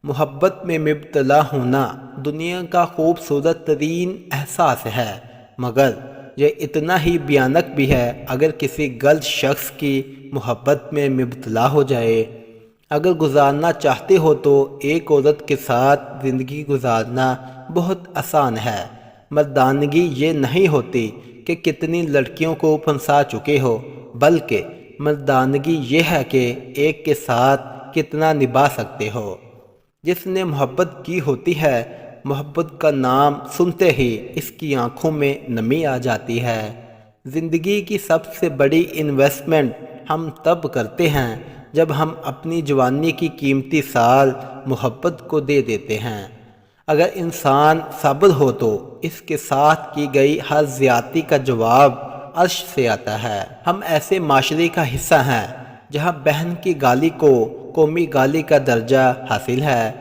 محبت میں مبتلا ہونا دنیا کا خوبصورت ترین احساس ہے، مگر یہ اتنا ہی بھیانک بھی ہے اگر کسی غلط شخص کی محبت میں مبتلا ہو جائے۔ اگر گزارنا چاہتے ہو تو ایک عورت کے ساتھ زندگی گزارنا بہت آسان ہے۔ مردانگی یہ نہیں ہوتی کہ کتنی لڑکیوں کو پھنسا چکے ہو، بلکہ مردانگی یہ ہے کہ ایک کے ساتھ کتنا نبھا سکتے ہو۔ جس نے محبت کی ہوتی ہے، محبت کا نام سنتے ہی اس کی آنکھوں میں نمی آ جاتی ہے۔ زندگی کی سب سے بڑی انویسٹمنٹ ہم تب کرتے ہیں جب ہم اپنی جوانی کی قیمتی سال محبت کو دے دیتے ہیں۔ اگر انسان صابر ہو تو اس کے ساتھ کی گئی ہر زیادتی کا جواب عرش سے آتا ہے۔ ہم ایسے معاشرے کا حصہ ہیں جہاں بہن کی گالی کو قومی گالی کا درجہ حاصل ہے،